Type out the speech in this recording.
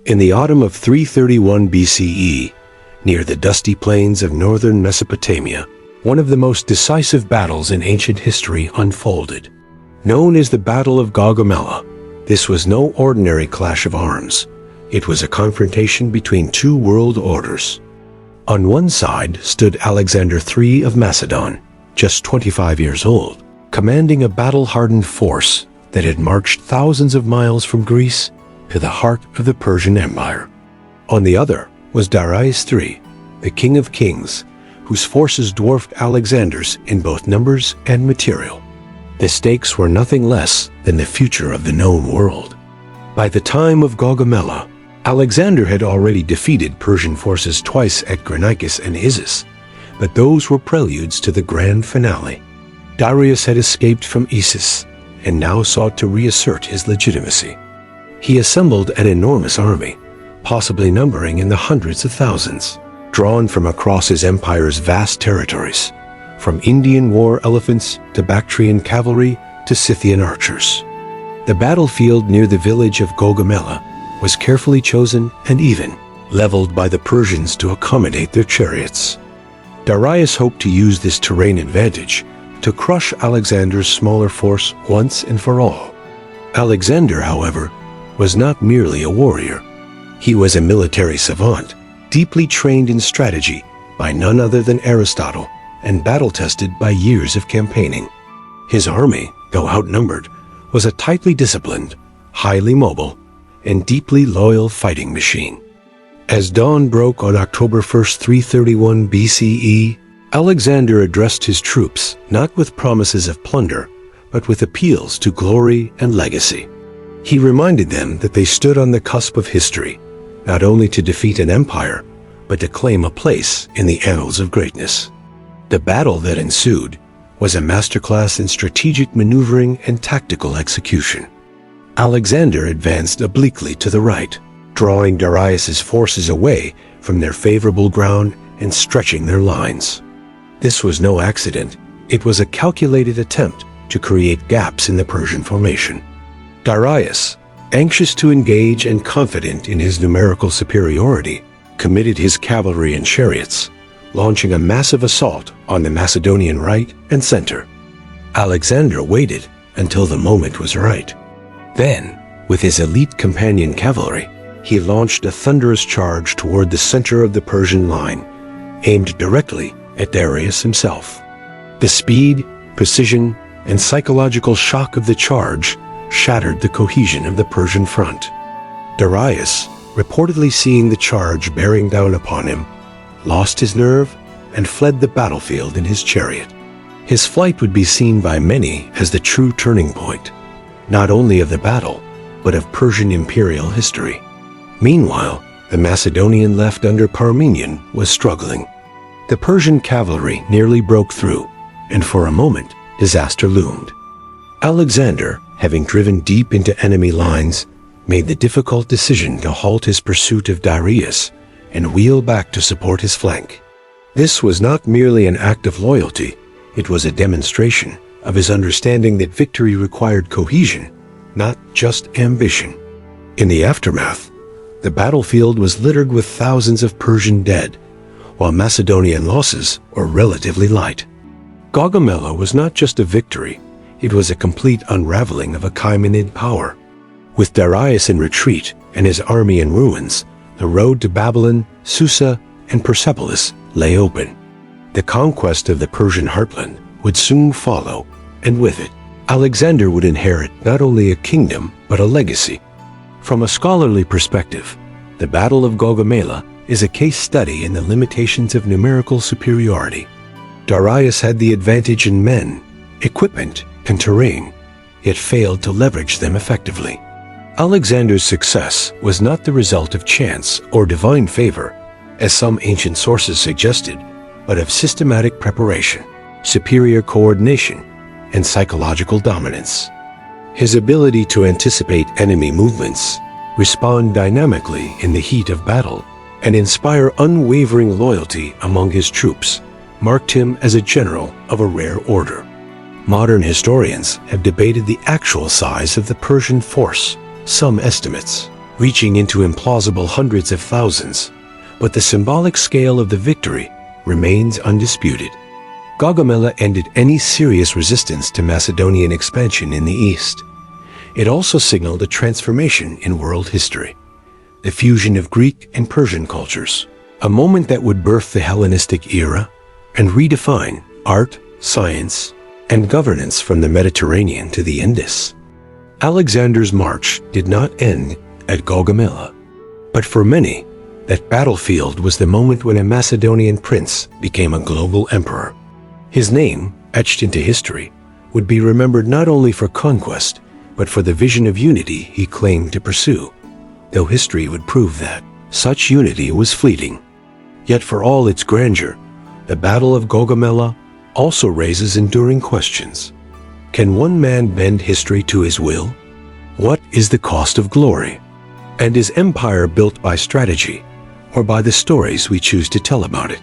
In the autumn of 331 BCE, near the dusty plains of northern Mesopotamia, one of the most decisive battles in ancient history unfolded. Known as the Battle of Gaugamela, this was no ordinary clash of arms. It was a confrontation between two world orders. On one side stood Alexander III of Macedon, just 25 years old, commanding a battle-hardened force that had marched thousands of miles from Greece to the heart of the Persian Empire. On the other was Darius III, the King of Kings, whose forces dwarfed Alexander's in both numbers and material. The stakes were nothing less than the future of the known world. By the time of Gaugamela, Alexander had already defeated Persian forces twice at Granicus and Issus, but those were preludes to the grand finale. Darius had escaped from Issus and now sought to reassert his legitimacy. He assembled an enormous army, possibly numbering in the hundreds of thousands, drawn from across his empire's vast territories, from Indian war elephants to Bactrian cavalry to Scythian archers. The battlefield near the village of Gaugamela was carefully chosen and even leveled by the Persians to accommodate their chariots. Darius hoped to use this terrain advantage to crush Alexander's smaller force once and for all. Alexander, however, was not merely a warrior. He was a military savant, deeply trained in strategy by none other than Aristotle and battle-tested by years of campaigning. His army, though outnumbered, was a tightly disciplined, highly mobile, and deeply loyal fighting machine. As dawn broke on October 1st, 331 BCE, Alexander addressed his troops not with promises of plunder, but with appeals to glory and legacy. He reminded them that they stood on the cusp of history, not only to defeat an empire, but to claim a place in the annals of greatness. The battle that ensued was a masterclass in strategic maneuvering and tactical execution. Alexander advanced obliquely to the right, drawing Darius's forces away from their favorable ground and stretching their lines. This was no accident. It was a calculated attempt to create gaps in the Persian formation. Darius, anxious to engage and confident in his numerical superiority, committed his cavalry and chariots, launching a massive assault on the Macedonian right and center. Alexander waited until the moment was right. Then, with his elite companion cavalry, he launched a thunderous charge toward the center of the Persian line, aimed directly at Darius himself. The speed, precision, and psychological shock of the charge shattered the cohesion of the Persian front. Darius, reportedly seeing the charge bearing down upon him, lost his nerve and fled the battlefield in his chariot. His flight would be seen by many as the true turning point, not only of the battle, but of Persian imperial history. Meanwhile, the Macedonian left under Parmenion was struggling. The Persian cavalry nearly broke through, and for a moment, disaster loomed. Alexander, having driven deep into enemy lines, made the difficult decision to halt his pursuit of Darius and wheel back to support his flank. This was not merely an act of loyalty, it was a demonstration of his understanding that victory required cohesion, not just ambition. In the aftermath, the battlefield was littered with thousands of Persian dead, while Macedonian losses were relatively light. Gaugamela was not just a victory, it was a complete unraveling of Achaemenid power. With Darius in retreat and his army in ruins, the road to Babylon, Susa, and Persepolis lay open. The conquest of the Persian heartland would soon follow, and with it, Alexander would inherit not only a kingdom, but a legacy. From a scholarly perspective, the Battle of Gaugamela is a case study in the limitations of numerical superiority. Darius had the advantage in men, equipment, and terrain, yet failed to leverage them effectively. Alexander's success was not the result of chance or divine favor, as some ancient sources suggested, but of systematic preparation, superior coordination, and psychological dominance. His ability to anticipate enemy movements, respond dynamically in the heat of battle, and inspire unwavering loyalty among his troops marked him as a general of a rare order. Modern historians have debated the actual size of the Persian force. Some estimates, reaching into implausible hundreds of thousands, but the symbolic scale of the victory remains undisputed. Gaugamela ended any serious resistance to Macedonian expansion in the east. It also signaled a transformation in world history, the fusion of Greek and Persian cultures, a moment that would birth the Hellenistic era and redefine art, science, and governance from the Mediterranean to the Indus. Alexander's march did not end at Gaugamela, but for many, that battlefield was the moment when a Macedonian prince became a global emperor. His name, etched into history, would be remembered not only for conquest, but for the vision of unity he claimed to pursue, though history would prove that such unity was fleeting. Yet for all its grandeur, the Battle of Gaugamela also raises enduring questions. Can one man bend history to his will? What is the cost of glory? And is empire built by strategy, or by the stories we choose to tell about it?